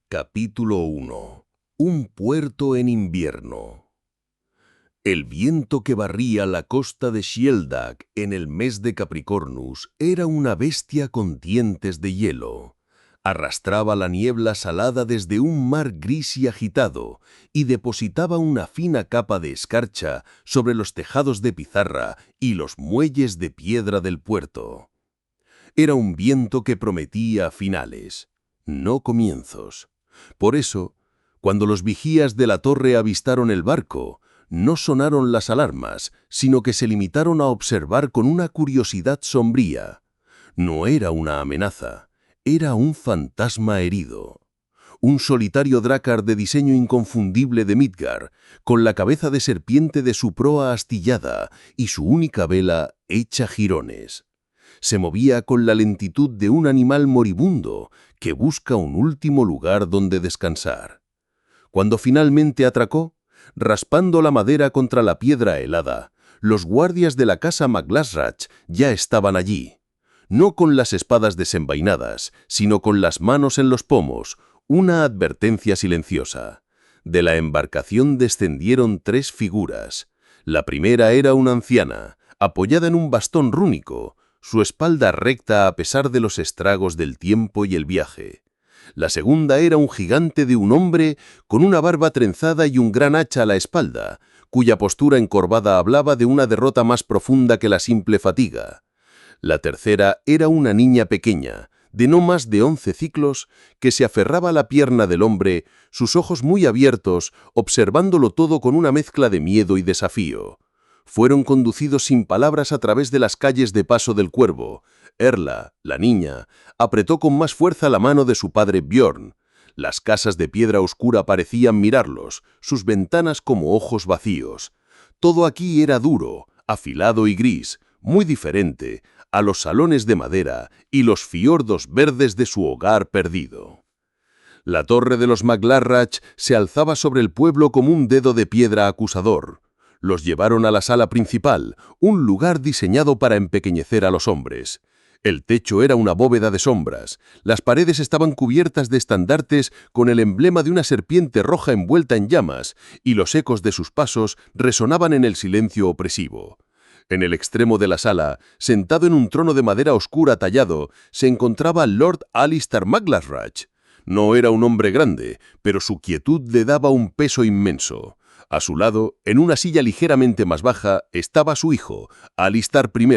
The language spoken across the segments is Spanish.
Capítulo 1. Un puerto en invierno. El viento que barría la costa de Sheldag en el mes de Capricornus era una bestia con dientes de hielo. Arrastraba la niebla salada desde un mar gris y agitado y depositaba una fina capa de escarcha sobre los tejados de pizarra y los muelles de piedra del puerto. Era un viento que prometía finales, no comienzos. Por eso, cuando los vigías de la torre avistaron el barco, no sonaron las alarmas, sino que se limitaron a observar con una curiosidad sombría. No era una amenaza, era un fantasma herido. Un solitario drácar de diseño inconfundible de Midgard, con la cabeza de serpiente de su proa astillada y su única vela hecha jirones. Se movía con la lentitud de un animal moribundo que busca un último lugar donde descansar. Cuando finalmente atracó, raspando la madera contra la piedra helada, los guardias de la casa Maglasrach ya estaban allí, no con las espadas desenvainadas, sino con las manos en los pomos, una advertencia silenciosa. De la embarcación descendieron 3 figuras. La primera era una anciana, apoyada en un bastón rúnico, su espalda recta a pesar de los estragos del tiempo y el viaje. La segunda era un gigante de un hombre con una barba trenzada y un gran hacha a la espalda, cuya postura encorvada hablaba de una derrota más profunda que la simple fatiga. La tercera era una niña pequeña, de no más de 11 ciclos, que se aferraba a la pierna del hombre, sus ojos muy abiertos, observándolo todo con una mezcla de miedo y desafío. Fueron conducidos sin palabras a través de las calles de Paso del Cuervo. Erla, la niña, apretó con más fuerza la mano de su padre Björn. Las casas de piedra oscura parecían mirarlos, sus ventanas como ojos vacíos. Todo aquí era duro, afilado y gris, muy diferente a los salones de madera y los fiordos verdes de su hogar perdido. La torre de los Maglarrach se alzaba sobre el pueblo como un dedo de piedra acusador. Los llevaron a la sala principal, un lugar diseñado para empequeñecer a los hombres. El techo era una bóveda de sombras, las paredes estaban cubiertas de estandartes con el emblema de una serpiente roja envuelta en llamas, y los ecos de sus pasos resonaban en el silencio opresivo. En el extremo de la sala, sentado en un trono de madera oscura tallado, se encontraba Lord Alistair Maglarrach. No era un hombre grande, pero su quietud le daba un peso inmenso. A su lado, en una silla ligeramente más baja, estaba su hijo, Alistair I,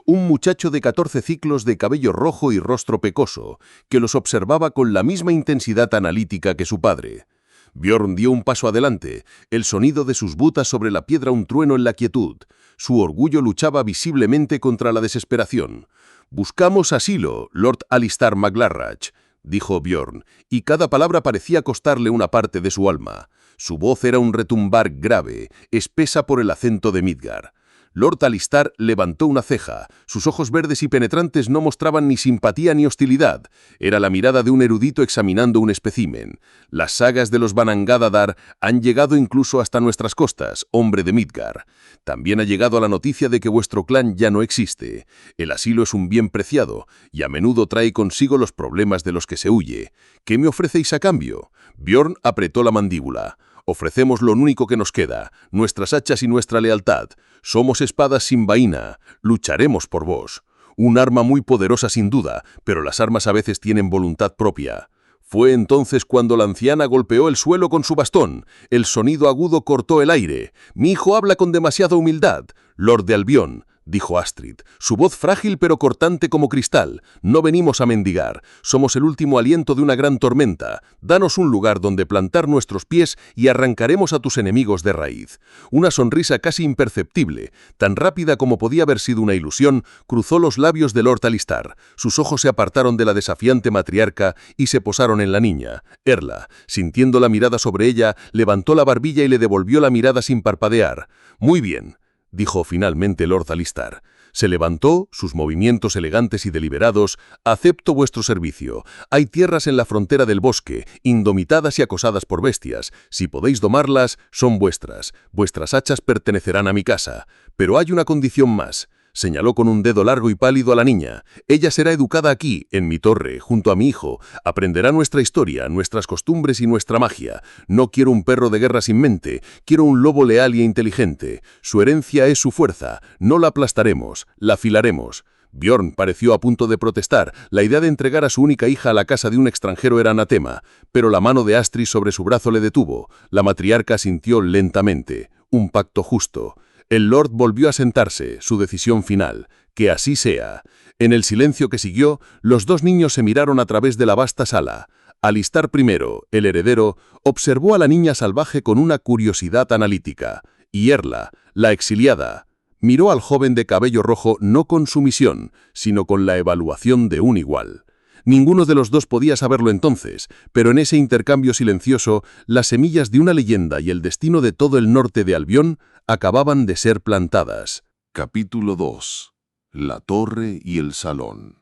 un muchacho de 14 ciclos de cabello rojo y rostro pecoso, que los observaba con la misma intensidad analítica que su padre. Björn dio un paso adelante, el sonido de sus botas sobre la piedra un trueno en la quietud. Su orgullo luchaba visiblemente contra la desesperación. «Buscamos asilo, Lord Alistair Maglarrach», dijo Björn, y cada palabra parecía costarle una parte de su alma. Su voz era un retumbar grave, espesa por el acento de Midgard. Lord Alistair levantó una ceja. Sus ojos verdes y penetrantes no mostraban ni simpatía ni hostilidad. Era la mirada de un erudito examinando un espécimen. «Las sagas de los Vanangadadar han llegado incluso hasta nuestras costas, hombre de Midgard. También ha llegado la noticia de que vuestro clan ya no existe. El asilo es un bien preciado, y a menudo trae consigo los problemas de los que se huye. ¿Qué me ofrecéis a cambio?» Björn apretó la mandíbula. «Ofrecemos lo único que nos queda, nuestras hachas y nuestra lealtad. Somos espadas sin vaina, lucharemos por vos. Un arma muy poderosa sin duda, pero las armas a veces tienen voluntad propia». Fue entonces cuando la anciana golpeó el suelo con su bastón. El sonido agudo cortó el aire. «Mi hijo habla con demasiada humildad, Lord de Albion», dijo Astrid, su voz frágil pero cortante como cristal. «No venimos a mendigar, somos el último aliento de una gran tormenta. Danos un lugar donde plantar nuestros pies y arrancaremos a tus enemigos de raíz». Una sonrisa casi imperceptible, tan rápida como podía haber sido una ilusión, cruzó los labios de Lord Alistair. Sus ojos se apartaron de la desafiante matriarca y se posaron en la niña. Erla, sintiendo la mirada sobre ella, levantó la barbilla y le devolvió la mirada sin parpadear. «Muy bien», dijo finalmente Lord Alistair. Se levantó, sus movimientos elegantes y deliberados. «Acepto vuestro servicio. Hay tierras en la frontera del bosque, indomitadas y acosadas por bestias. Si podéis domarlas, son vuestras. Vuestras hachas pertenecerán a mi casa. Pero hay una condición más. Señaló con un dedo largo y pálido a la niña. Ella será educada aquí, en mi torre, junto a mi hijo. Aprenderá nuestra historia, nuestras costumbres y nuestra magia. No quiero un perro de guerra sin mente. Quiero un lobo leal e inteligente. Su herencia es su fuerza. No la aplastaremos, la afilaremos. Bjorn pareció a punto de protestar. La idea de entregar a su única hija a la casa de un extranjero era anatema, pero la mano de Astrid sobre su brazo le detuvo. La matriarca sintió lentamente. Un pacto justo. El Lord volvió a sentarse, su decisión final. Que así sea. En el silencio que siguió, los dos niños se miraron a través de la vasta sala. Alistar primero, el heredero, observó a la niña salvaje con una curiosidad analítica. Y Erla, la exiliada, miró al joven de cabello rojo no con sumisión, sino con la evaluación de un igual. Ninguno de los dos podía saberlo entonces, pero en ese intercambio silencioso, las semillas de una leyenda y el destino de todo el norte de Albión acababan de ser plantadas. Capítulo 2. La torre y el salón.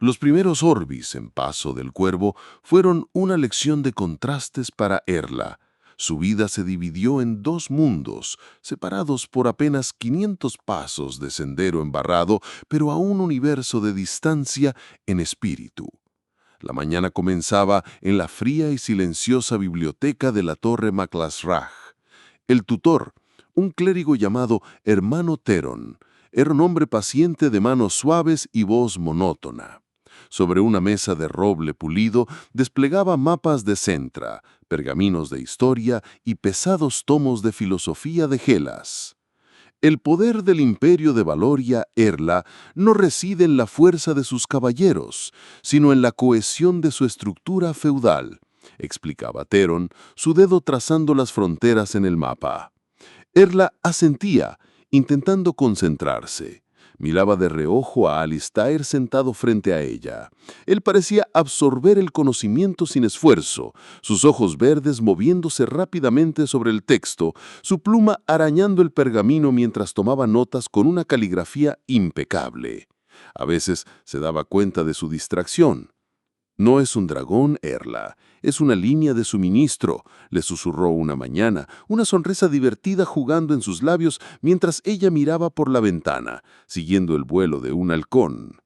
Los primeros orbis en Paso del Cuervo fueron una lección de contrastes para Erla. Su vida se dividió en dos mundos, separados por apenas 500 pasos de sendero embarrado, pero a un universo de distancia en espíritu. La mañana comenzaba en la fría y silenciosa biblioteca de la Torre Maclasraj. El tutor, un clérigo llamado Hermano Theron, era un hombre paciente de manos suaves y voz monótona. Sobre una mesa de roble pulido desplegaba mapas de Centra, pergaminos de historia y pesados tomos de filosofía de Gelas. El poder del imperio de Valoria, Erla, no reside en la fuerza de sus caballeros, sino en la cohesión de su estructura feudal, explicaba Theron, su dedo trazando las fronteras en el mapa. Erla asentía, intentando concentrarse. Miraba de reojo a Alistair sentado frente a ella. Él parecía absorber el conocimiento sin esfuerzo, sus ojos verdes moviéndose rápidamente sobre el texto, su pluma arañando el pergamino mientras tomaba notas con una caligrafía impecable. A veces se daba cuenta de su distracción. «No es un dragón, Erla, es una línea de suministro», le susurró una mañana, una sonrisa divertida jugando en sus labios mientras ella miraba por la ventana, siguiendo el vuelo de un halcón.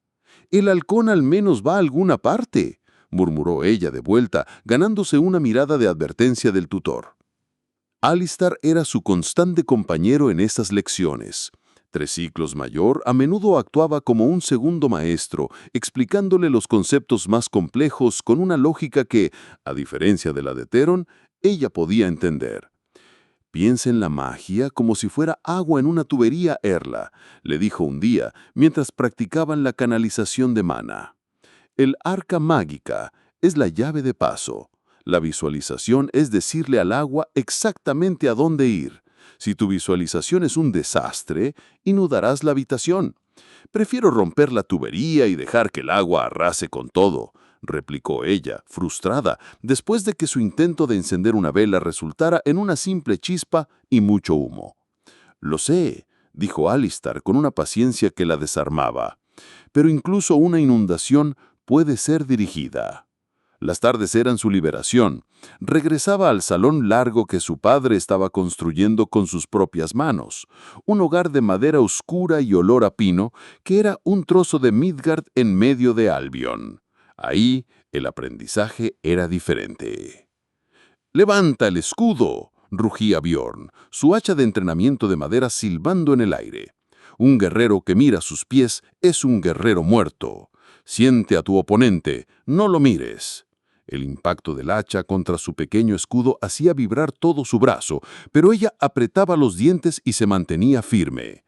«El halcón al menos va a alguna parte», murmuró ella de vuelta, ganándose una mirada de advertencia del tutor. Alistar era su constante compañero en estas lecciones. 3 ciclos mayor, a menudo actuaba como un segundo maestro, explicándole los conceptos más complejos con una lógica que, a diferencia de la de Theron, ella podía entender. «Piensa en la magia como si fuera agua en una tubería, Erla», le dijo un día, mientras practicaban la canalización de mana. «El arca mágica es la llave de paso. La visualización es decirle al agua exactamente a dónde ir. Si tu visualización es un desastre, inundarás la habitación. Prefiero romper la tubería y dejar que el agua arrase con todo», replicó ella, frustrada, después de que su intento de encender una vela resultara en una simple chispa y mucho humo. «Lo sé», dijo Alistar con una paciencia que la desarmaba, «pero incluso una inundación puede ser dirigida». Las tardes eran su liberación. Regresaba al salón largo que su padre estaba construyendo con sus propias manos, un hogar de madera oscura y olor a pino que era un trozo de Midgard en medio de Albion. Ahí el aprendizaje era diferente. «¡Levanta el escudo!», rugía Bjorn, su hacha de entrenamiento de madera silbando en el aire. «Un guerrero que mira sus pies es un guerrero muerto. Siente a tu oponente, no lo mires». El impacto del hacha contra su pequeño escudo hacía vibrar todo su brazo, pero ella apretaba los dientes y se mantenía firme.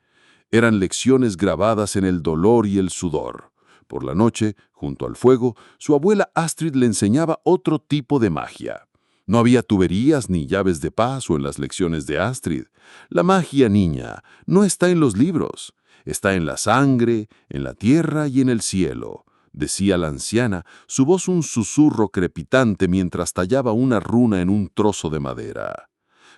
Eran lecciones grabadas en el dolor y el sudor. Por la noche, junto al fuego, su abuela Astrid le enseñaba otro tipo de magia. No había tuberías ni llaves de paso en las lecciones de Astrid. La magia, niña, no está en los libros. Está en la sangre, en la tierra y en el cielo, decía la anciana, su voz un susurro crepitante mientras tallaba una runa en un trozo de madera.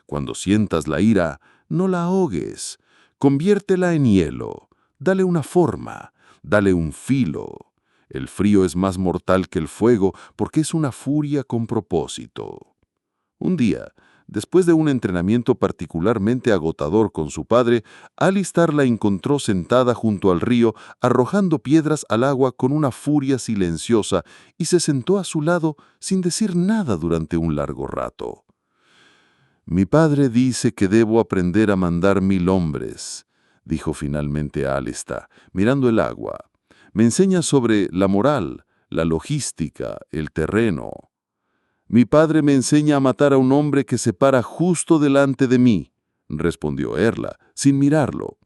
«Cuando sientas la ira, no la ahogues. Conviértela en hielo. Dale una forma. Dale un filo. El frío es más mortal que el fuego porque es una furia con propósito». Un día, Después de un entrenamiento particularmente agotador con su padre, Alistar la encontró sentada junto al río, arrojando piedras al agua con una furia silenciosa, y se sentó a su lado sin decir nada durante un largo rato. «Mi padre dice que debo aprender a mandar 1000 hombres», dijo finalmente Alistar, mirando el agua. «Me enseña sobre la moral, la logística, el terreno. Mi padre me enseña a matar a un hombre que se para justo delante de mí», respondió Erla, sin mirarlo.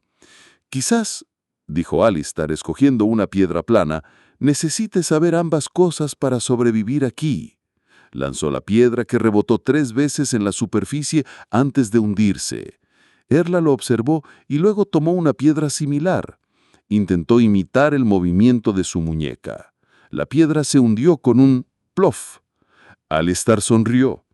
«Quizás», dijo Alistar, escogiendo una piedra plana, «necesite saber ambas cosas para sobrevivir aquí». Lanzó la piedra, que rebotó 3 veces en la superficie antes de hundirse. Erla lo observó y luego tomó una piedra similar. Intentó imitar el movimiento de su muñeca. La piedra se hundió con un plof. Alistar sonrió.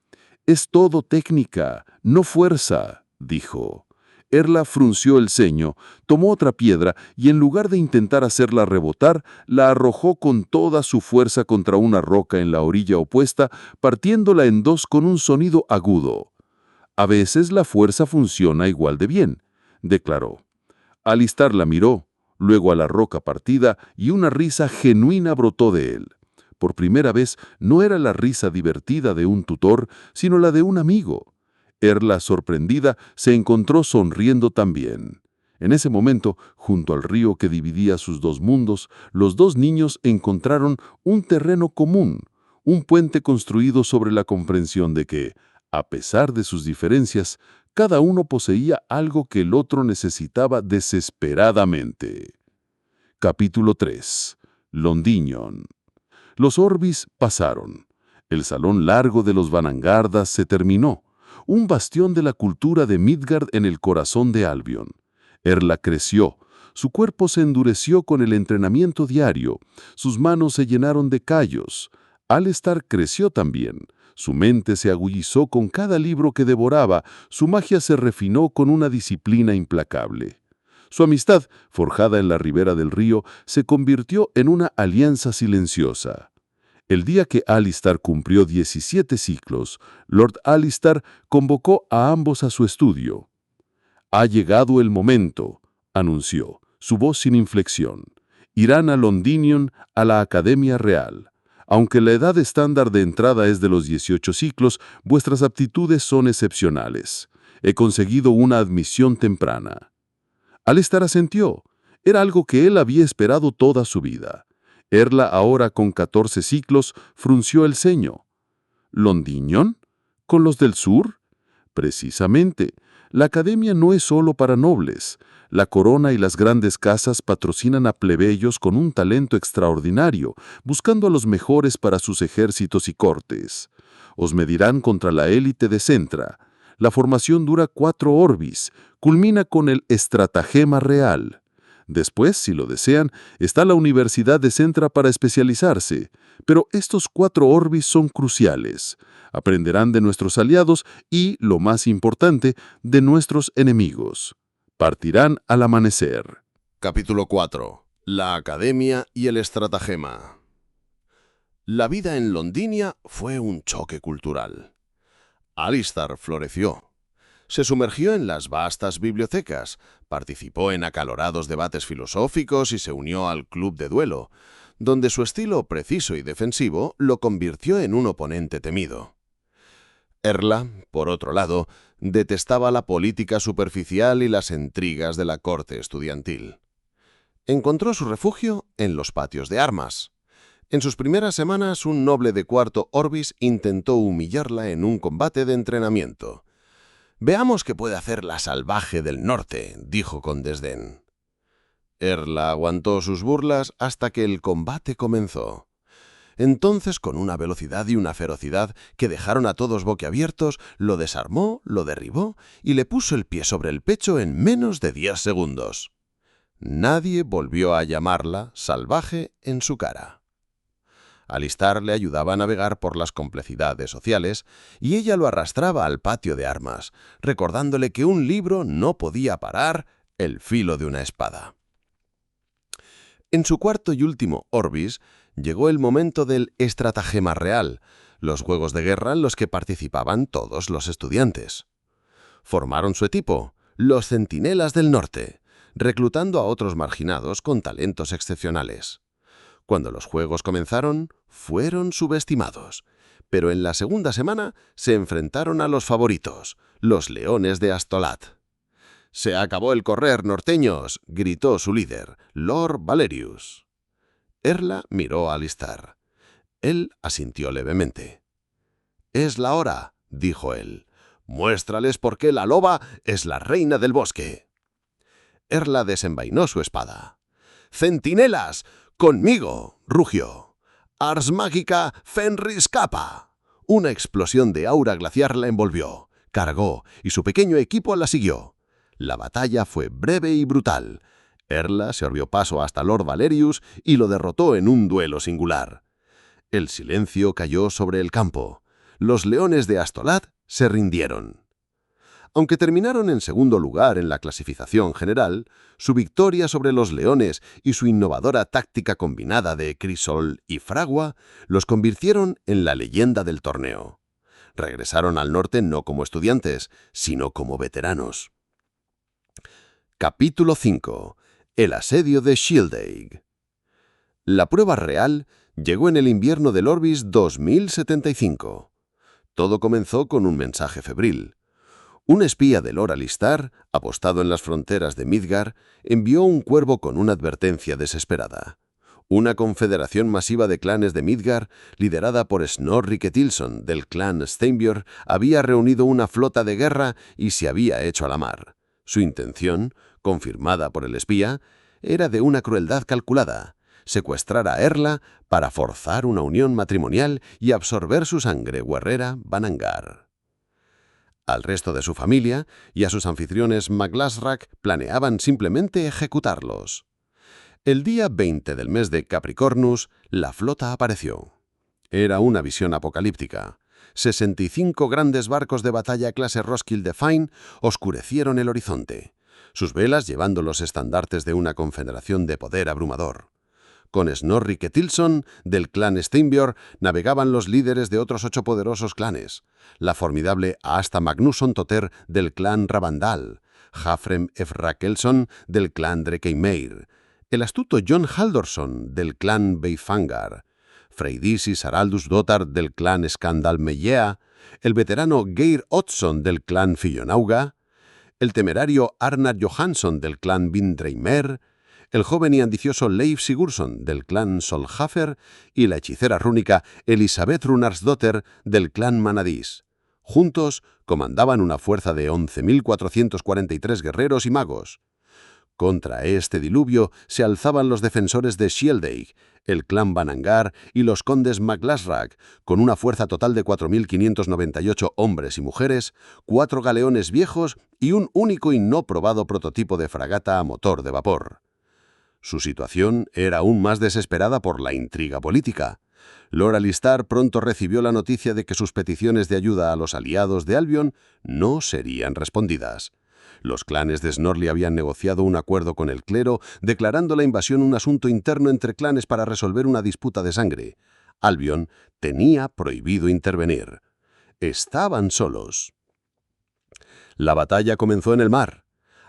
«Es todo técnica, no fuerza», dijo. Erla frunció el ceño, tomó otra piedra y en lugar de intentar hacerla rebotar, la arrojó con toda su fuerza contra una roca en la orilla opuesta, partiéndola en 2 con un sonido agudo. «A veces la fuerza funciona igual de bien», declaró. Alistar la miró, luego a la roca partida, y una risa genuina brotó de él. Por primera vez no era la risa divertida de un tutor, sino la de un amigo. Erla, sorprendida, se encontró sonriendo también. En ese momento, junto al río que dividía sus 2 mundos, los 2 niños encontraron un terreno común, un puente construido sobre la comprensión de que, a pesar de sus diferencias, cada uno poseía algo que el otro necesitaba desesperadamente. Capítulo 3. Londinion. Los Orbis pasaron. El salón largo de los Vanangardas se terminó, un bastión de la cultura de Midgard en el corazón de Albion. Erla creció, su cuerpo se endureció con el entrenamiento diario, sus manos se llenaron de callos. Alistar creció también, su mente se agudizó con cada libro que devoraba, su magia se refinó con una disciplina implacable. Su amistad, forjada en la ribera del río, se convirtió en una alianza silenciosa. El día que Alistar cumplió 17 ciclos, Lord Alistar convocó a ambos a su estudio. «Ha llegado el momento», anunció, su voz sin inflexión. «Irán a Londinion, a la Academia Real. Aunque la edad estándar de entrada es de los 18 ciclos, vuestras aptitudes son excepcionales. He conseguido una admisión temprana». Alistar asintió. Era algo que él había esperado toda su vida. Erla, ahora con 14 ciclos, frunció el ceño. «¿Londinion? ¿Con los del sur?» «Precisamente. La academia no es solo para nobles. La corona y las grandes casas patrocinan a plebeyos con un talento extraordinario, buscando a los mejores para sus ejércitos y cortes. Os medirán contra la élite de Centra. La formación dura 4 orbis, culmina con el estratagema real. Después, si lo desean, está la Universidad de Centra para especializarse. Pero estos 4 orbis son cruciales. Aprenderán de nuestros aliados y, lo más importante, de nuestros enemigos. Partirán al amanecer». Capítulo 4. La Academia y el estratagema. La vida en Londinia fue un choque cultural. Alistar floreció. Se sumergió en las vastas bibliotecas, participó en acalorados debates filosóficos y se unió al club de duelo, donde su estilo preciso y defensivo lo convirtió en un oponente temido. Erla, por otro lado, detestaba la política superficial y las intrigas de la corte estudiantil. Encontró su refugio en los patios de armas. En sus primeras semanas, un noble de 4 orbis intentó humillarla en un combate de entrenamiento. «Veamos qué puede hacer la salvaje del norte», dijo con desdén. Erla aguantó sus burlas hasta que el combate comenzó. Entonces, con una velocidad y una ferocidad que dejaron a todos boquiabiertos, lo desarmó, lo derribó y le puso el pie sobre el pecho en menos de 10 segundos. Nadie volvió a llamarla salvaje en su cara. Alistar le ayudaba a navegar por las complejidades sociales y ella lo arrastraba al patio de armas, recordándole que un libro no podía parar el filo de una espada. En su 4º y último orbis llegó el momento del estratagema real, los juegos de guerra en los que participaban todos los estudiantes. Formaron su equipo, los Centinelas del Norte, reclutando a otros marginados con talentos excepcionales. Cuando los juegos comenzaron, fueron subestimados, pero en la segunda semana se enfrentaron a los favoritos, los Leones de Astolat. «¡Se acabó el correr, norteños!», gritó su líder, Lord Valerius. Erla miró a Alistar. Él asintió levemente. «Es la hora», dijo él. «Muéstrales por qué la loba es la reina del bosque». Erla desenvainó su espada. «¡Centinelas! ¡Conmigo!», rugió. «Ars Magica Fenris Kappa». Una explosión de aura glaciar la envolvió, cargó y su pequeño equipo la siguió. La batalla fue breve y brutal. Erla se abrió paso hasta Lord Valerius y lo derrotó en un duelo singular. El silencio cayó sobre el campo. Los Leones de Astolat se rindieron. Aunque terminaron en segundo lugar en la clasificación general, su victoria sobre los Leones y su innovadora táctica combinada de crisol y fragua los convirtieron en la leyenda del torneo. Regresaron al norte no como estudiantes, sino como veteranos. Capítulo 5. El asedio de Shieldade. La prueba real llegó en el invierno del Orbis 2075. Todo comenzó con un mensaje febril. Un espía de Lord Alistar, apostado en las fronteras de Midgar, envió un cuervo con una advertencia desesperada. Una confederación masiva de clanes de Midgar, liderada por Snorri Ketilson del clan Steinbjörn, había reunido una flota de guerra y se había hecho a la mar. Su intención, confirmada por el espía, era de una crueldad calculada: secuestrar a Erla para forzar una unión matrimonial y absorber su sangre guerrera Vanangar. Al resto de su familia y a sus anfitriones Maglasrak planeaban simplemente ejecutarlos. El día 20 del mes de Capricornus, la flota apareció. Era una visión apocalíptica. 65 grandes barcos de batalla clase Roskilde Fine oscurecieron el horizonte, sus velas llevando los estandartes de una confederación de poder abrumador. Con Snorri Ketilson, del clan Steinbjörn, navegaban los líderes de otros 8 poderosos clanes: la formidable Asta Magnusson Toter, del clan Ravandal, Hafrem Efrakelson, del clan Drekeymeir, el astuto Jon Haldorsson, del clan Beifangar, Freydis Haraldus Dottar, del clan Skandalmeyea, el veterano Geir Oddsson, del clan Fillonauga, el temerario Arnar Johansson, del clan Vindreimer, el joven y ambicioso Leif Sigurdsson, del clan Solhafer, y la hechicera rúnica Elisabeth Runarsdottir, del clan Manadís. Juntos comandaban una fuerza de 11.443 guerreros y magos. Contra este diluvio se alzaban los defensores de Shieldade, el clan Vanangar y los condes Maglasrak, con una fuerza total de 4.598 hombres y mujeres, 4 galeones viejos y un único y no probado prototipo de fragata a motor de vapor. Su situación era aún más desesperada por la intriga política. Lord Alistar pronto recibió la noticia de que sus peticiones de ayuda a los aliados de Albion no serían respondidas. Los clanes de Snorri habían negociado un acuerdo con el clero, declarando la invasión un asunto interno entre clanes para resolver una disputa de sangre. Albion tenía prohibido intervenir. Estaban solos. La batalla comenzó en el mar.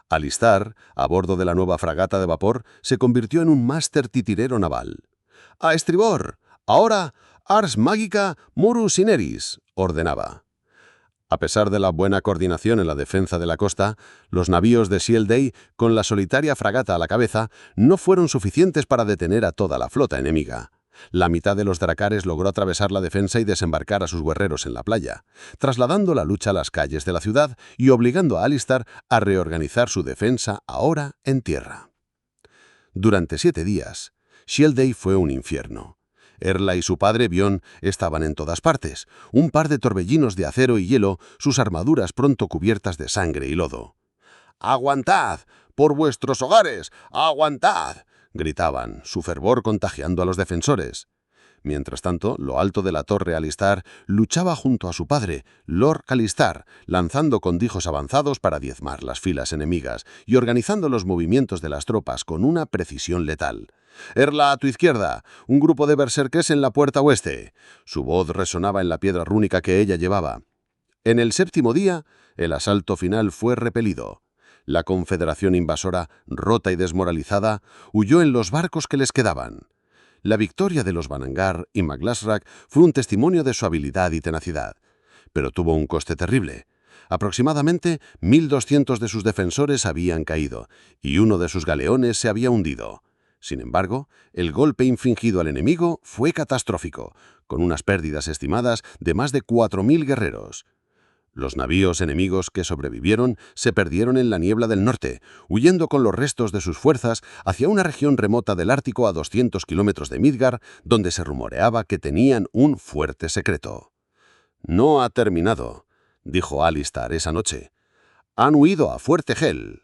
Alistar, a bordo de la nueva fragata de vapor, se convirtió en un máster titirero naval. «¡A estribor! Ahora, Ars Magica Murus Ineris», ordenaba. A pesar de la buena coordinación en la defensa de la costa, los navíos de Shieldade, con la solitaria fragata a la cabeza, no fueron suficientes para detener a toda la flota enemiga. La mitad de los dracares logró atravesar la defensa y desembarcar a sus guerreros en la playa, trasladando la lucha a las calles de la ciudad y obligando a Alistar a reorganizar su defensa ahora en tierra. Durante 7 días, Shieldade fue un infierno. Erla y su padre Bjorn estaban en todas partes, un par de torbellinos de acero y hielo, sus armaduras pronto cubiertas de sangre y lodo. «¡Aguantad! ¡Por vuestros hogares! ¡Aguantad!», gritaban, su fervor contagiando a los defensores. Mientras tanto, lo alto de la torre Alistar luchaba junto a su padre, Lord Alistar, lanzando condijos avanzados para diezmar las filas enemigas y organizando los movimientos de las tropas con una precisión letal. «Erla, a tu izquierda, un grupo de berserkers en la puerta oeste». Su voz resonaba en la piedra rúnica que ella llevaba. En el 7º día, el asalto final fue repelido. La confederación invasora, rota y desmoralizada, huyó en los barcos que les quedaban. La victoria de los Banangar y Maglasrak fue un testimonio de su habilidad y tenacidad, pero tuvo un coste terrible. Aproximadamente 1.200 de sus defensores habían caído y uno de sus galeones se había hundido. Sin embargo, el golpe infligido al enemigo fue catastrófico, con unas pérdidas estimadas de más de 4.000 guerreros. Los navíos enemigos que sobrevivieron se perdieron en la niebla del norte, huyendo con los restos de sus fuerzas hacia una región remota del Ártico a 200 kilómetros de Midgard, donde se rumoreaba que tenían un fuerte secreto. «No ha terminado», dijo Alistar esa noche. «Han huido a Fuerte Hel.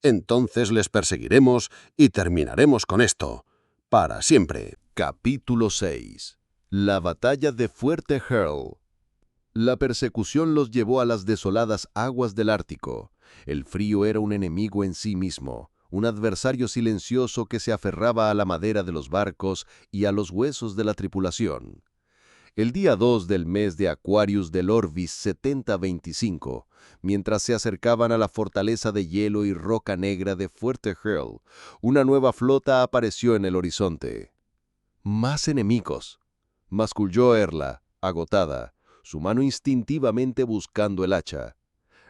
Entonces les perseguiremos y terminaremos con esto. Para siempre». Capítulo 6. La batalla de Fuerte Hel. La persecución los llevó a las desoladas aguas del Ártico. El frío era un enemigo en sí mismo, un adversario silencioso que se aferraba a la madera de los barcos y a los huesos de la tripulación. El día 2 del mes de Aquarius del Orbis 7025, mientras se acercaban a la fortaleza de hielo y roca negra de Fuerte Hel, una nueva flota apareció en el horizonte. «Más enemigos», masculló Erla, agotada, su mano instintivamente buscando el hacha.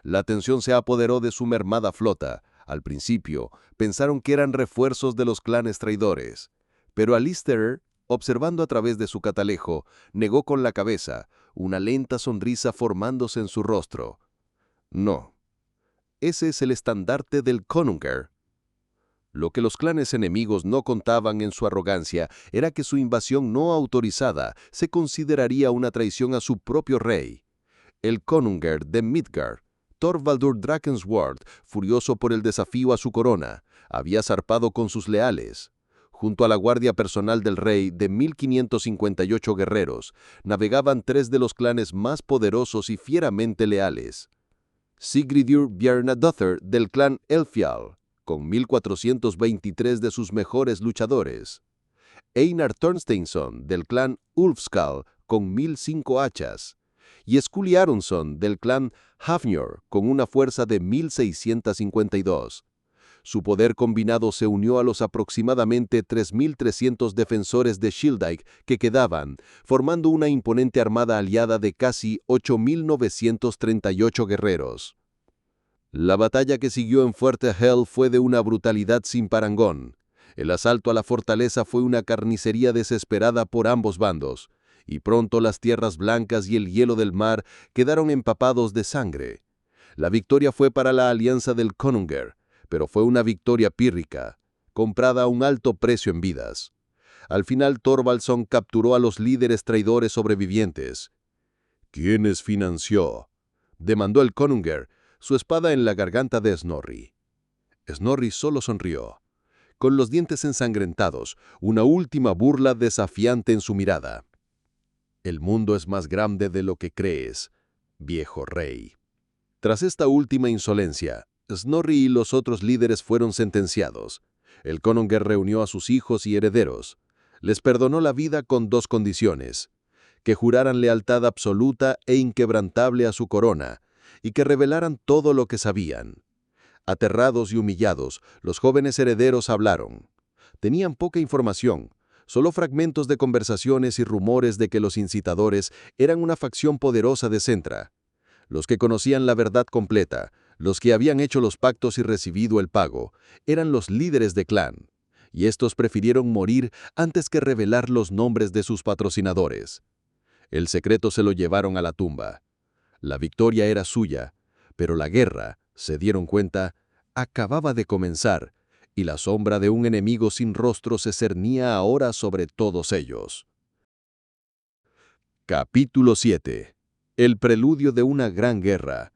La tensión se apoderó de su mermada flota. Al principio, pensaron que eran refuerzos de los clanes traidores. Pero Alistair, observando a través de su catalejo, negó con la cabeza, una lenta sonrisa formándose en su rostro. «No. Ese es el estandarte del Konungar». Lo que los clanes enemigos no contaban en su arrogancia era que su invasión no autorizada se consideraría una traición a su propio rey. El Konungar de Midgard, Thorvaldur Drakensword, furioso por el desafío a su corona, había zarpado con sus leales. Junto a la guardia personal del rey de 1.558 guerreros, navegaban 3 de los clanes más poderosos y fieramente leales. Sigridur Bjarnadottir del clan Elfjall, con 1.423 de sus mejores luchadores. Einar Thorsteinsson, del clan Ulfskal, con 1.005 hachas. Y Skuli Aronsson, del clan Hafnjord, con una fuerza de 1.652. Su poder combinado se unió a los aproximadamente 3.300 defensores de Shieldike que quedaban, formando una imponente armada aliada de casi 8.938 guerreros. La batalla que siguió en Fuerte Hel fue de una brutalidad sin parangón. El asalto a la fortaleza fue una carnicería desesperada por ambos bandos, y pronto las tierras blancas y el hielo del mar quedaron empapados de sangre. La victoria fue para la alianza del Konungar, pero fue una victoria pírrica, comprada a un alto precio en vidas. Al final Thorvaldsson capturó a los líderes traidores sobrevivientes. «¿Quiénes financió?», demandó el Konungar, su espada en la garganta de Snorri. Snorri solo sonrió, con los dientes ensangrentados, una última burla desafiante en su mirada. «El mundo es más grande de lo que crees, viejo rey». Tras esta última insolencia, Snorri y los otros líderes fueron sentenciados. El Konungar reunió a sus hijos y herederos. Les perdonó la vida con 2 condiciones: que juraran lealtad absoluta e inquebrantable a su corona, y que revelaran todo lo que sabían. Aterrados y humillados, los jóvenes herederos hablaron. Tenían poca información, solo fragmentos de conversaciones y rumores de que los incitadores eran una facción poderosa de Centra. Los que conocían la verdad completa, los que habían hecho los pactos y recibido el pago, eran los líderes de clan, y estos prefirieron morir antes que revelar los nombres de sus patrocinadores. El secreto se lo llevaron a la tumba. La victoria era suya, pero la guerra, se dieron cuenta, acababa de comenzar, y la sombra de un enemigo sin rostro se cernía ahora sobre todos ellos. Capítulo 7. El preludio de una gran guerra.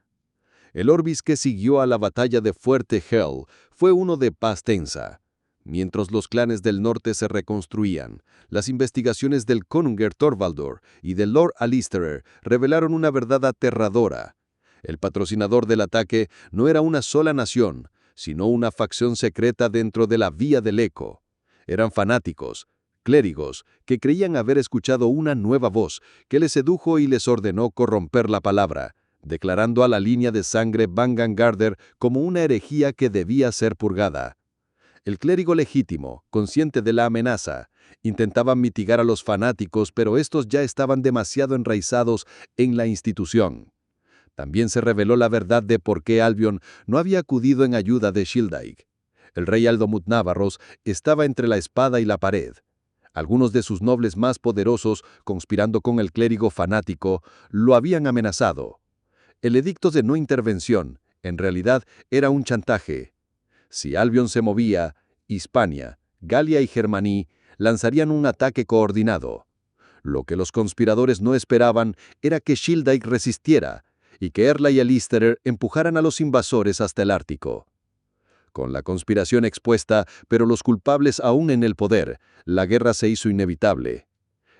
El Orbis que siguió a la batalla de Fuerte Hel fue uno de paz tensa. Mientras los clanes del norte se reconstruían, las investigaciones del Konungur Thorvaldur y del Lord Alistair revelaron una verdad aterradora. El patrocinador del ataque no era una sola nación, sino una facción secreta dentro de la Vía del Eco. Eran fanáticos, clérigos, que creían haber escuchado una nueva voz que les sedujo y les ordenó corromper la palabra, declarando a la línea de sangre Bangangarder como una herejía que debía ser purgada. El clérigo legítimo, consciente de la amenaza, intentaba mitigar a los fanáticos, pero estos ya estaban demasiado enraizados en la institución. También se reveló la verdad de por qué Albion no había acudido en ayuda de Shieldhaig. El rey Aldomut Návarros estaba entre la espada y la pared. Algunos de sus nobles más poderosos, conspirando con el clérigo fanático, lo habían amenazado. El edicto de no intervención, en realidad, era un chantaje. Si Albion se movía, Hispania, Galia y Germaní lanzarían un ataque coordinado. Lo que los conspiradores no esperaban era que Shieldhaig resistiera y que Erla y Alistair empujaran a los invasores hasta el Ártico. Con la conspiración expuesta, pero los culpables aún en el poder, la guerra se hizo inevitable.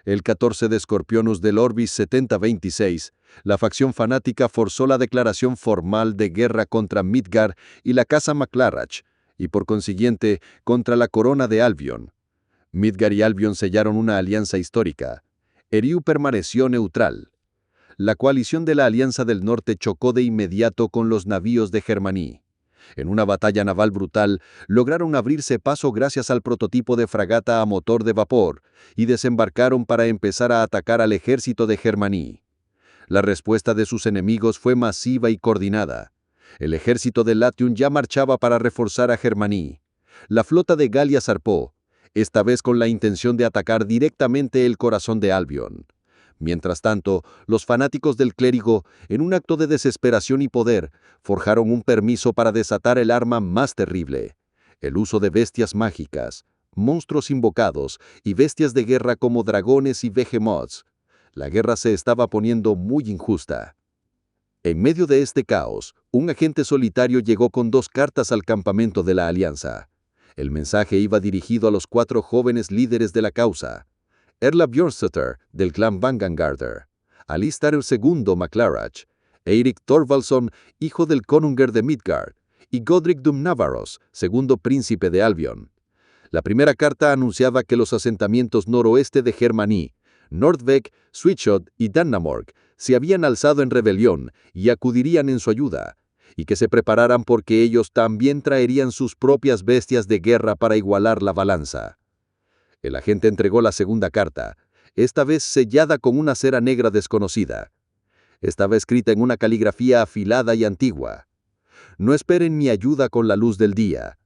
El 14 de Scorpionus del Orbis 7026, la facción fanática forzó la declaración formal de guerra contra Midgard y la casa MacLarrach, y por consiguiente contra la corona de Albion. Midgard y Albion sellaron una alianza histórica. Eriu permaneció neutral. La coalición de la Alianza del Norte chocó de inmediato con los navíos de Germaní. En una batalla naval brutal, lograron abrirse paso gracias al prototipo de fragata a motor de vapor y desembarcaron para empezar a atacar al ejército de Germaní. La respuesta de sus enemigos fue masiva y coordinada. El ejército de Latium ya marchaba para reforzar a Germaní. La flota de Galia zarpó, esta vez con la intención de atacar directamente el corazón de Albion. Mientras tanto, los fanáticos del clérigo, en un acto de desesperación y poder, forjaron un permiso para desatar el arma más terrible: el uso de bestias mágicas, monstruos invocados y bestias de guerra como dragones y behemoths. La guerra se estaba poniendo muy injusta. En medio de este caos, un agente solitario llegó con 2 cartas al campamento de la Alianza. El mensaje iba dirigido a los 4 jóvenes líderes de la causa: Erla Björnsdotter, del clan Bangangarder, Alistair II MacLarrach, Eirik Thorvaldsson, hijo del Konungur de Midgard, y Godric Dum Návarros, segundo príncipe de Albion. La primera carta anunciaba que los asentamientos noroeste de Germaní, Nordvik, Switchod y Dannamorg se habían alzado en rebelión y acudirían en su ayuda, y que se prepararan porque ellos también traerían sus propias bestias de guerra para igualar la balanza. El agente entregó la segunda carta, esta vez sellada con una cera negra desconocida. Estaba escrita en una caligrafía afilada y antigua: no esperen mi ayuda con la luz del día,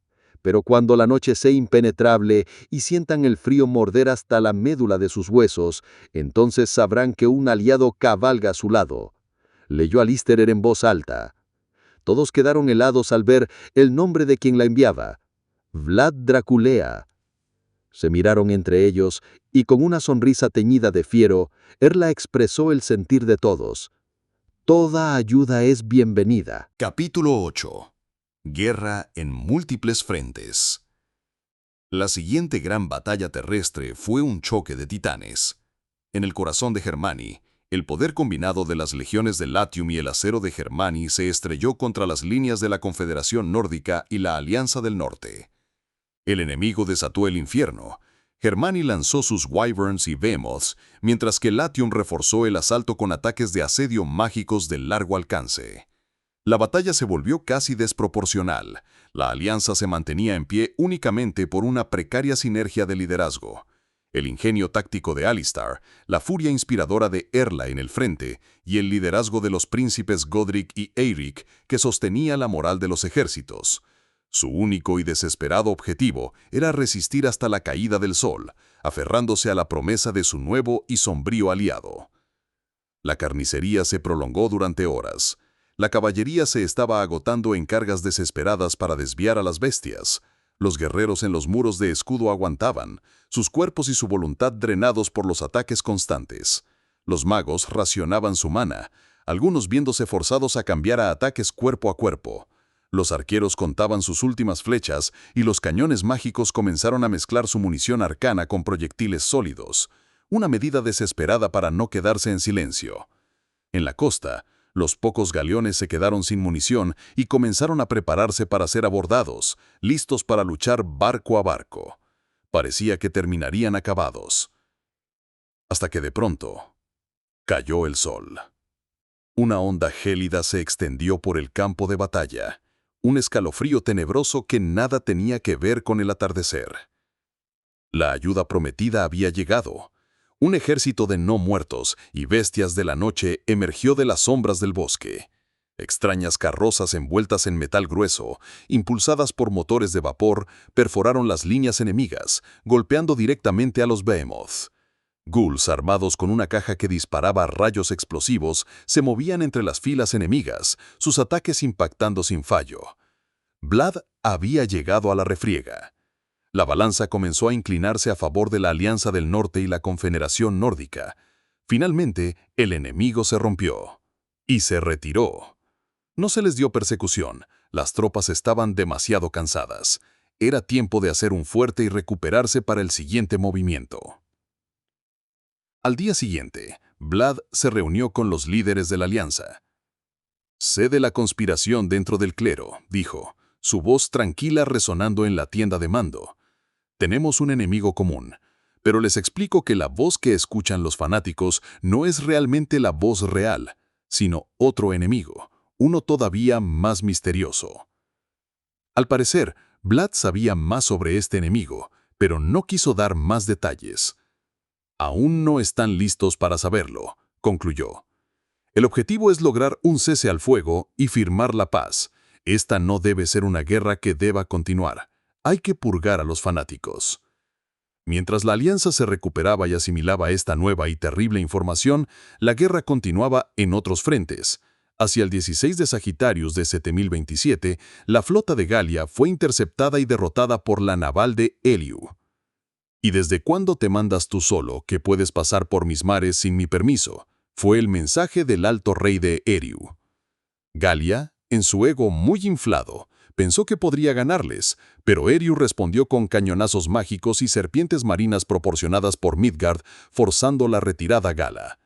pero cuando la noche sea impenetrable y sientan el frío morder hasta la médula de sus huesos, entonces sabrán que un aliado cabalga a su lado. Leyó Alistair en voz alta. Todos quedaron helados al ver el nombre de quien la enviaba: Vlad Draculea. Se miraron entre ellos y con una sonrisa teñida de fiero, Erla expresó el sentir de todos: toda ayuda es bienvenida. Capítulo 8. Guerra en múltiples frentes. La siguiente gran batalla terrestre fue un choque de titanes. En el corazón de Germaní, el poder combinado de las legiones de Latium y el acero de Germaní se estrelló contra las líneas de la Confederación Nórdica y la Alianza del Norte. El enemigo desató el infierno. Germaní lanzó sus Wyverns y Behemoths, mientras que Latium reforzó el asalto con ataques de asedio mágicos de largo alcance. La batalla se volvió casi desproporcional. La alianza se mantenía en pie únicamente por una precaria sinergia de liderazgo. El ingenio táctico de Alistair, la furia inspiradora de Erla en el frente y el liderazgo de los príncipes Godric y Eirik que sostenía la moral de los ejércitos. Su único y desesperado objetivo era resistir hasta la caída del sol, aferrándose a la promesa de su nuevo y sombrío aliado. La carnicería se prolongó durante horas. La caballería se estaba agotando en cargas desesperadas para desviar a las bestias. Los guerreros en los muros de escudo aguantaban, sus cuerpos y su voluntad drenados por los ataques constantes. Los magos racionaban su mana, algunos viéndose forzados a cambiar a ataques cuerpo a cuerpo. Los arqueros contaban sus últimas flechas y los cañones mágicos comenzaron a mezclar su munición arcana con proyectiles sólidos, una medida desesperada para no quedarse en silencio. En la costa, los pocos galeones se quedaron sin munición y comenzaron a prepararse para ser abordados, listos para luchar barco a barco. Parecía que terminarían acabados. Hasta que de pronto, cayó el sol. Una onda gélida se extendió por el campo de batalla, un escalofrío tenebroso que nada tenía que ver con el atardecer. La ayuda prometida había llegado. Un ejército de no muertos y bestias de la noche emergió de las sombras del bosque. Extrañas carrozas envueltas en metal grueso, impulsadas por motores de vapor, perforaron las líneas enemigas, golpeando directamente a los Behemoth. Ghouls armados con una caja que disparaba rayos explosivos se movían entre las filas enemigas, sus ataques impactando sin fallo. Vlad había llegado a la refriega. La balanza comenzó a inclinarse a favor de la Alianza del Norte y la Confederación Nórdica. Finalmente, el enemigo se rompió. Y se retiró. No se les dio persecución. Las tropas estaban demasiado cansadas. Era tiempo de hacer un fuerte y recuperarse para el siguiente movimiento. Al día siguiente, Vlad se reunió con los líderes de la alianza. «Sé de la conspiración dentro del clero», dijo, su voz tranquila resonando en la tienda de mando. «Tenemos un enemigo común, pero les explico que la voz que escuchan los fanáticos no es realmente la voz real, sino otro enemigo, uno todavía más misterioso». Al parecer, Vlad sabía más sobre este enemigo, pero no quiso dar más detalles. «Aún no están listos para saberlo», concluyó. «El objetivo es lograr un cese al fuego y firmar la paz. Esta no debe ser una guerra que deba continuar. Hay que purgar a los fanáticos». Mientras la alianza se recuperaba y asimilaba esta nueva y terrible información, la guerra continuaba en otros frentes. Hacia el 16 de Sagitarius de 7027, la flota de Galia fue interceptada y derrotada por la naval de Eliu. «¿Y desde cuándo te mandas tú solo, que puedes pasar por mis mares sin mi permiso?», fue el mensaje del alto rey de Eriu. Galia, en su ego muy inflado, pensó que podría ganarles, pero Eriu respondió con cañonazos mágicos y serpientes marinas proporcionadas por Midgard, forzando la retirada gala.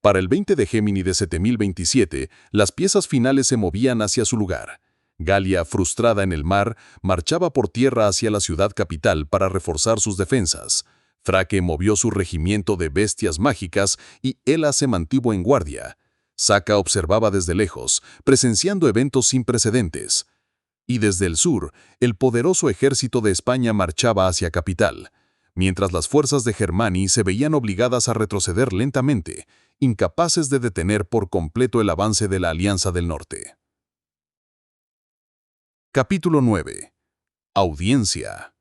Para el 20 de Gémini de 7027, las piezas finales se movían hacia su lugar. Galia, frustrada en el mar, marchaba por tierra hacia la ciudad capital para reforzar sus defensas. Frake movió su regimiento de bestias mágicas y Hela se mantuvo en guardia. Saka observaba desde lejos, presenciando eventos sin precedentes. Y desde el sur, el poderoso ejército de España marchaba hacia capital, mientras las fuerzas de Germani se veían obligadas a retroceder lentamente, incapaces de detener por completo el avance de la Alianza del Norte. Capítulo 9. Audiencia.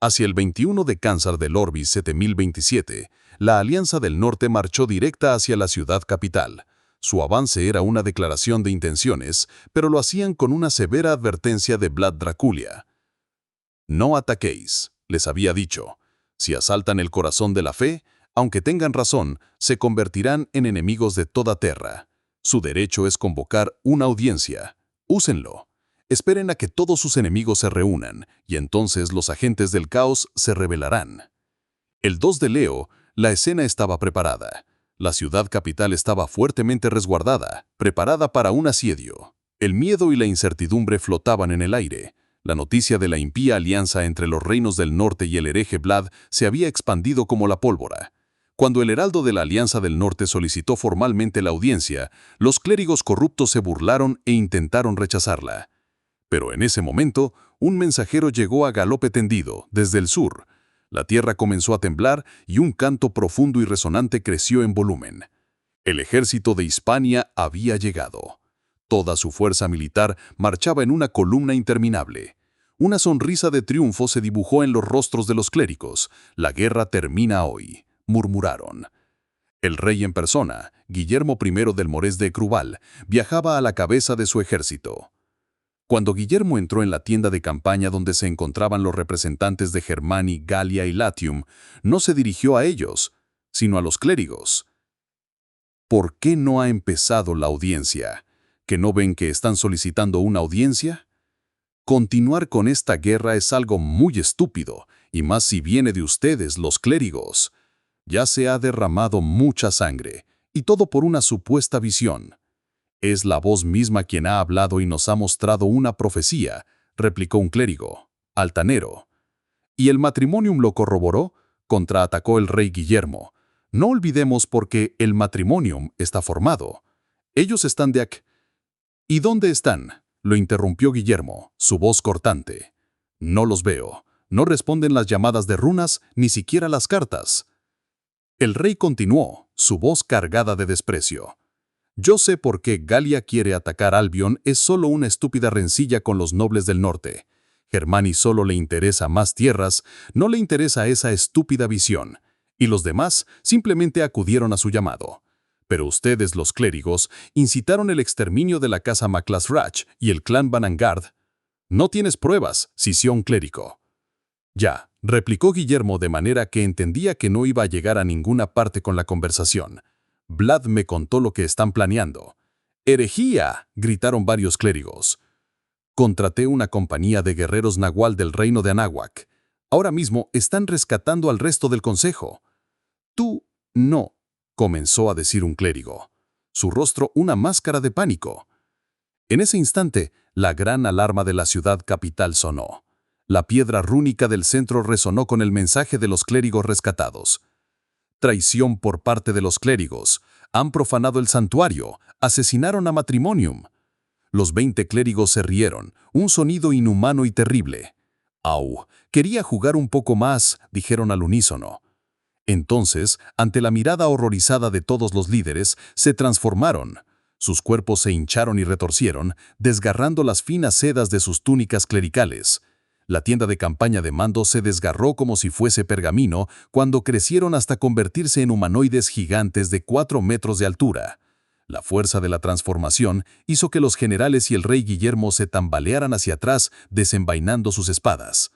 Hacia el 21 de Cáncer del Orbis 7027, la Alianza del Norte marchó directa hacia la ciudad capital. Su avance era una declaración de intenciones, pero lo hacían con una severa advertencia de Vlad Draculia. «No ataquéis», les había dicho. «Si asaltan el corazón de la fe, aunque tengan razón, se convertirán en enemigos de toda Terra. Su derecho es convocar una audiencia. Úsenlo. Esperen a que todos sus enemigos se reúnan, y entonces los agentes del caos se rebelarán». El 2 de Leo, la escena estaba preparada. La ciudad capital estaba fuertemente resguardada, preparada para un asedio. El miedo y la incertidumbre flotaban en el aire. La noticia de la impía alianza entre los reinos del norte y el hereje Vlad se había expandido como la pólvora. Cuando el heraldo de la Alianza del Norte solicitó formalmente la audiencia, los clérigos corruptos se burlaron e intentaron rechazarla. Pero en ese momento, un mensajero llegó a galope tendido, desde el sur. La tierra comenzó a temblar y un canto profundo y resonante creció en volumen. El ejército de Hispania había llegado. Toda su fuerza militar marchaba en una columna interminable. Una sonrisa de triunfo se dibujó en los rostros de los clérigos. «La guerra termina hoy», murmuraron. El rey en persona, Guillermo I del Morés de Ecrubal, viajaba a la cabeza de su ejército. Cuando Guillermo entró en la tienda de campaña donde se encontraban los representantes de Germani, Galia y Latium, no se dirigió a ellos, sino a los clérigos. «¿Por qué no ha empezado la audiencia?», ¿Que no ven que están solicitando una audiencia? Continuar con esta guerra es algo muy estúpido, y más si viene de ustedes, los clérigos. Ya se ha derramado mucha sangre, y todo por una supuesta visión. Es la voz misma quien ha hablado y nos ha mostrado una profecía, replicó un clérigo, altanero. ¿Y el matrimonium lo corroboró?, contraatacó el rey Guillermo. No olvidemos porque el matrimonium está formado. Ellos están de aquí. ¿Y dónde están?, lo interrumpió Guillermo, su voz cortante. No los veo. No responden las llamadas de runas, ni siquiera las cartas. El rey continuó, su voz cargada de desprecio. Yo sé por qué Galia quiere atacar Albion, es solo una estúpida rencilla con los nobles del norte. Germani solo le interesa más tierras, no le interesa esa estúpida visión. Y los demás simplemente acudieron a su llamado. Pero ustedes, los clérigos, incitaron el exterminio de la casa Maclasrach y el clan Banangard. No tienes pruebas, sisió un clérigo. Ya, replicó Guillermo de manera que entendía que no iba a llegar a ninguna parte con la conversación. Vlad me contó lo que están planeando. ¡Herejía!, gritaron varios clérigos. Contraté una compañía de guerreros nahual del reino de Anáhuac. Ahora mismo están rescatando al resto del consejo. Tú, no, comenzó a decir un clérigo. Su rostro una máscara de pánico. En ese instante, la gran alarma de la ciudad capital sonó. La piedra rúnica del centro resonó con el mensaje de los clérigos rescatados. Traición por parte de los clérigos. Han profanado el santuario. Asesinaron a Matrimonium. Los 20 clérigos se rieron, un sonido inhumano y terrible. «Au, quería jugar un poco más», dijeron al unísono. Entonces, ante la mirada horrorizada de todos los líderes, se transformaron. Sus cuerpos se hincharon y retorcieron, desgarrando las finas sedas de sus túnicas clericales. La tienda de campaña de Mando se desgarró como si fuese pergamino cuando crecieron hasta convertirse en humanoides gigantes de 4 metros de altura. La fuerza de la transformación hizo que los generales y el rey Guillermo se tambalearan hacia atrás, desenvainando sus espadas.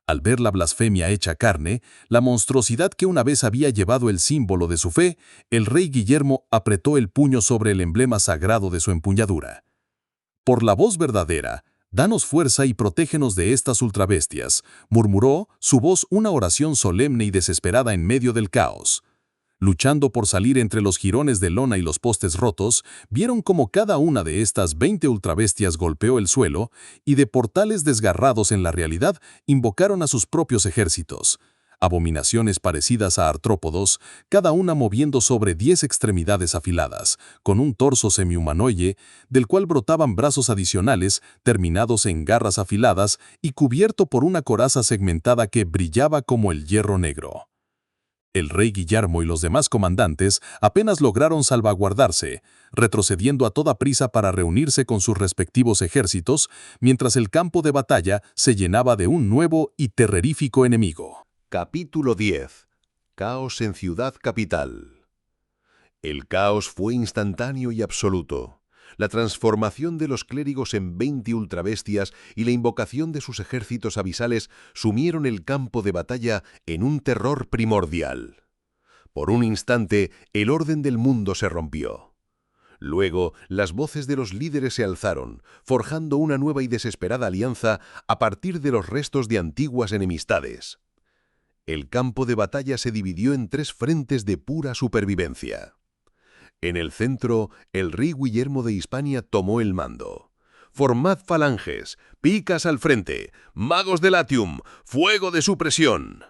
Al ver la blasfemia hecha carne, la monstruosidad que una vez había llevado el símbolo de su fe, el rey Guillermo apretó el puño sobre el emblema sagrado de su empuñadura. «Por la voz verdadera, danos fuerza y protégenos de estas ultrabestias», murmuró, su voz una oración solemne y desesperada en medio del caos. Luchando por salir entre los jirones de lona y los postes rotos, vieron cómo cada una de estas 20 ultrabestias golpeó el suelo y de portales desgarrados en la realidad invocaron a sus propios ejércitos. Abominaciones parecidas a artrópodos, cada una moviendo sobre 10 extremidades afiladas, con un torso semihumanoide, del cual brotaban brazos adicionales, terminados en garras afiladas y cubierto por una coraza segmentada que brillaba como el hierro negro. El rey Guillermo y los demás comandantes apenas lograron salvaguardarse, retrocediendo a toda prisa para reunirse con sus respectivos ejércitos, mientras el campo de batalla se llenaba de un nuevo y terrorífico enemigo. Capítulo 10. Caos en Ciudad Capital. El caos fue instantáneo y absoluto. La transformación de los clérigos en 20 ultrabestias y la invocación de sus ejércitos abisales sumieron el campo de batalla en un terror primordial. Por un instante, el orden del mundo se rompió. Luego, las voces de los líderes se alzaron, forjando una nueva y desesperada alianza a partir de los restos de antiguas enemistades. El campo de batalla se dividió en 3 frentes de pura supervivencia. En el centro, el rey Guillermo de Hispania tomó el mando. «Formad falanges, picas al frente, magos de Latium, fuego de supresión».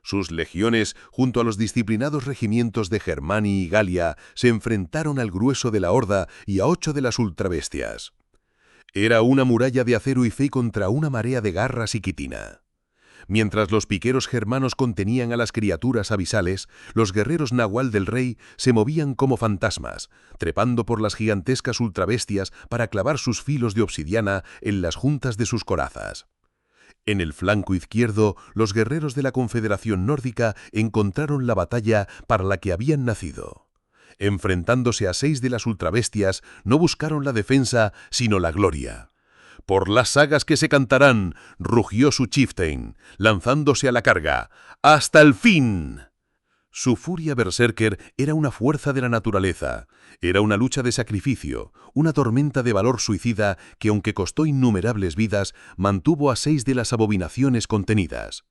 Sus legiones, junto a los disciplinados regimientos de Germani y Galia, se enfrentaron al grueso de la horda y a 8 de las ultrabestias. Era una muralla de acero y fe contra una marea de garras y quitina. Mientras los piqueros germanos contenían a las criaturas abisales, los guerreros nahual del rey se movían como fantasmas, trepando por las gigantescas ultrabestias para clavar sus filos de obsidiana en las juntas de sus corazas. En el flanco izquierdo, los guerreros de la Confederación Nórdica encontraron la batalla para la que habían nacido. Enfrentándose a 6 de las ultrabestias, no buscaron la defensa, sino la gloria. «Por las sagas que se cantarán», rugió su chieftain, lanzándose a la carga. «¡Hasta el fin!». Su furia berserker era una fuerza de la naturaleza, era una lucha de sacrificio, una tormenta de valor suicida que, aunque costó innumerables vidas, mantuvo a 6 de las abominaciones contenidas.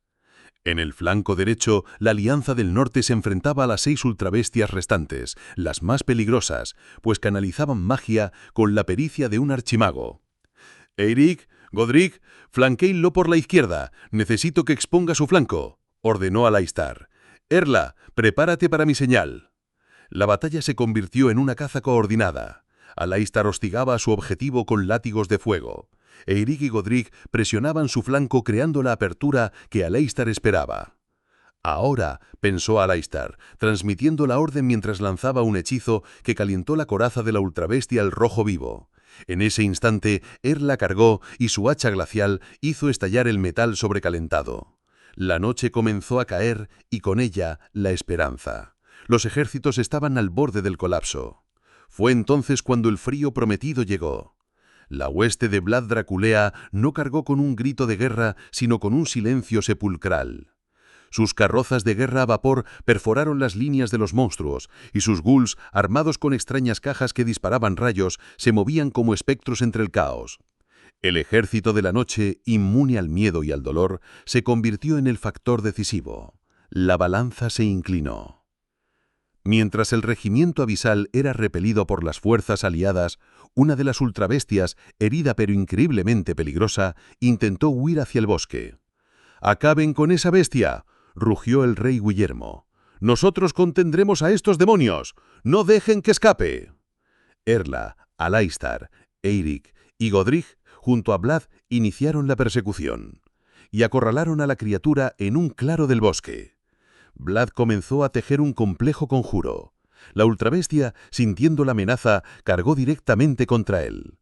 En el flanco derecho, la Alianza del Norte se enfrentaba a las 6 ultrabestias restantes, las más peligrosas, pues canalizaban magia con la pericia de un archimago. «Eirik, Godric, flanquéinlo por la izquierda. Necesito que exponga su flanco», ordenó Alaistar. «Erla, prepárate para mi señal». La batalla se convirtió en una caza coordinada. Alaistar hostigaba a su objetivo con látigos de fuego. Eirik y Godric presionaban su flanco creando la apertura que Alaistar esperaba. «Ahora», pensó Alaistar, transmitiendo la orden mientras lanzaba un hechizo que calentó la coraza de la ultrabestia al rojo vivo. En ese instante, Erla cargó y su hacha glacial hizo estallar el metal sobrecalentado. La noche comenzó a caer y con ella la esperanza. Los ejércitos estaban al borde del colapso. Fue entonces cuando el frío prometido llegó. La hueste de Vlad Draculea no cargó con un grito de guerra, sino con un silencio sepulcral. Sus carrozas de guerra a vapor perforaron las líneas de los monstruos, y sus ghouls, armados con extrañas cajas que disparaban rayos, se movían como espectros entre el caos. El ejército de la noche, inmune al miedo y al dolor, se convirtió en el factor decisivo. La balanza se inclinó. Mientras el regimiento abisal era repelido por las fuerzas aliadas, una de las ultrabestias, herida pero increíblemente peligrosa, intentó huir hacia el bosque. «¡Acaben con esa bestia!», rugió el rey Guillermo. «Nosotros contendremos a estos demonios. ¡No dejen que escape!». Erla, Alaistar, Eirik y Godric, junto a Vlad, iniciaron la persecución y acorralaron a la criatura en un claro del bosque. Vlad comenzó a tejer un complejo conjuro. La ultrabestia, sintiendo la amenaza, cargó directamente contra él.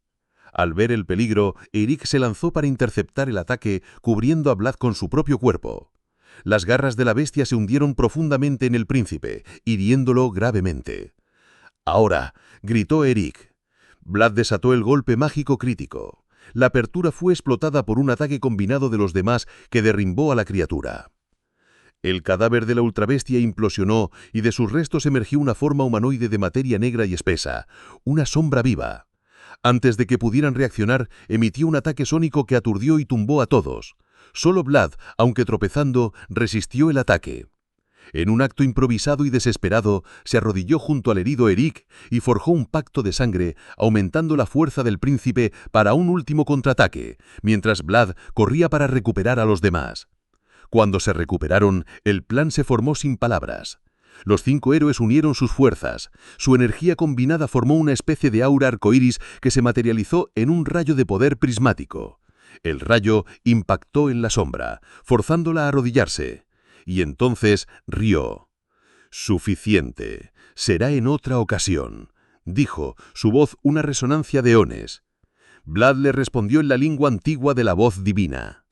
Al ver el peligro, Eirik se lanzó para interceptar el ataque, cubriendo a Vlad con su propio cuerpo. Las garras de la bestia se hundieron profundamente en el príncipe, hiriéndolo gravemente. «Ahora», gritó Eirik. Vlad desató el golpe mágico crítico. La apertura fue explotada por un ataque combinado de los demás que derrimbó a la criatura. El cadáver de la ultrabestia implosionó y de sus restos emergió una forma humanoide de materia negra y espesa, una sombra viva. Antes de que pudieran reaccionar, emitió un ataque sónico que aturdió y tumbó a todos. Solo Vlad, aunque tropezando, resistió el ataque. En un acto improvisado y desesperado, se arrodilló junto al herido Eirik y forjó un pacto de sangre, aumentando la fuerza del príncipe para un último contraataque, mientras Vlad corría para recuperar a los demás. Cuando se recuperaron, el plan se formó sin palabras. Los 5 héroes unieron sus fuerzas. Su energía combinada formó una especie de aura arcoíris que se materializó en un rayo de poder prismático. El rayo impactó en la sombra, forzándola a arrodillarse. Y entonces rió. «Suficiente. Será en otra ocasión», dijo, su voz una resonancia de eones. Vlad le respondió en la lengua antigua de la voz divina.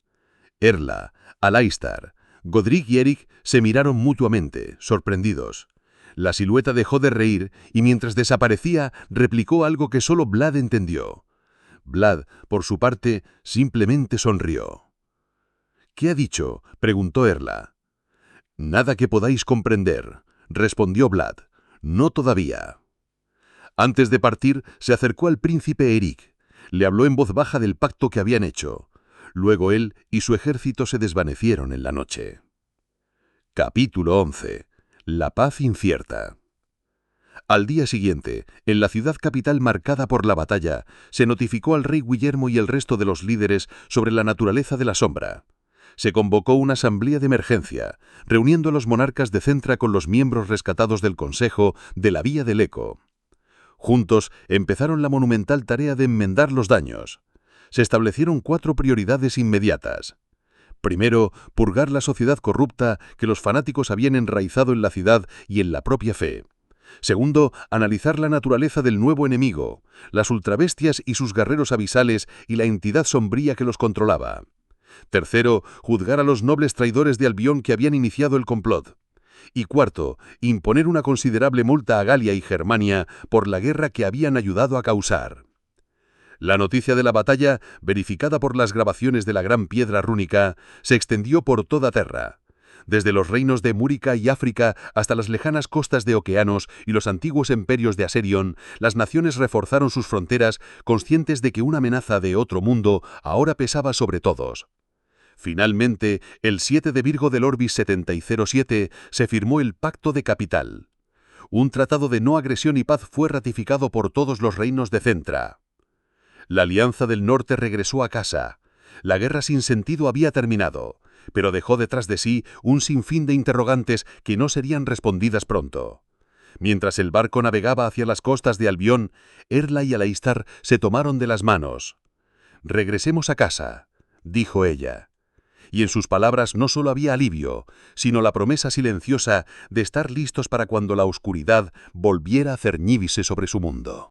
Erla, Alaistar, Godric y Eirik se miraron mutuamente, sorprendidos. La silueta dejó de reír y mientras desaparecía replicó algo que solo Vlad entendió. Vlad, por su parte, simplemente sonrió. «¿Qué ha dicho?», preguntó Erla. «Nada que podáis comprender», respondió Vlad. «No todavía». Antes de partir, se acercó al príncipe Eirik. Le habló en voz baja del pacto que habían hecho. Luego él y su ejército se desvanecieron en la noche. Capítulo 11. La paz incierta. Al día siguiente, en la ciudad capital marcada por la batalla, se notificó al rey Guillermo y el resto de los líderes sobre la naturaleza de la sombra. Se convocó una asamblea de emergencia, reuniendo a los monarcas de Centra con los miembros rescatados del Consejo de la Vía del Eco. Juntos empezaron la monumental tarea de enmendar los daños. Se establecieron 4 prioridades inmediatas. Primero, purgar la sociedad corrupta que los fanáticos habían enraizado en la ciudad y en la propia fe. Segundo, analizar la naturaleza del nuevo enemigo, las ultrabestias y sus guerreros abisales y la entidad sombría que los controlaba. Tercero, juzgar a los nobles traidores de Albión que habían iniciado el complot. Y cuarto, imponer una considerable multa a Galia y Germania por la guerra que habían ayudado a causar. La noticia de la batalla, verificada por las grabaciones de la gran piedra rúnica, se extendió por toda Terra. Desde los reinos de Múrica y África hasta las lejanas costas de Okeanos y los antiguos imperios de Aserion, las naciones reforzaron sus fronteras, conscientes de que una amenaza de otro mundo ahora pesaba sobre todos. Finalmente, el 7 de Virgo del Orbis 7007 se firmó el Pacto de Capital. Un tratado de no agresión y paz fue ratificado por todos los reinos de Centra. La Alianza del Norte regresó a casa. La guerra sin sentido había terminado, pero dejó detrás de sí un sinfín de interrogantes que no serían respondidas pronto. Mientras el barco navegaba hacia las costas de Albión, Erla y Alaistar se tomaron de las manos. «Regresemos a casa», dijo ella. Y en sus palabras no solo había alivio, sino la promesa silenciosa de estar listos para cuando la oscuridad volviera a cerníbise sobre su mundo.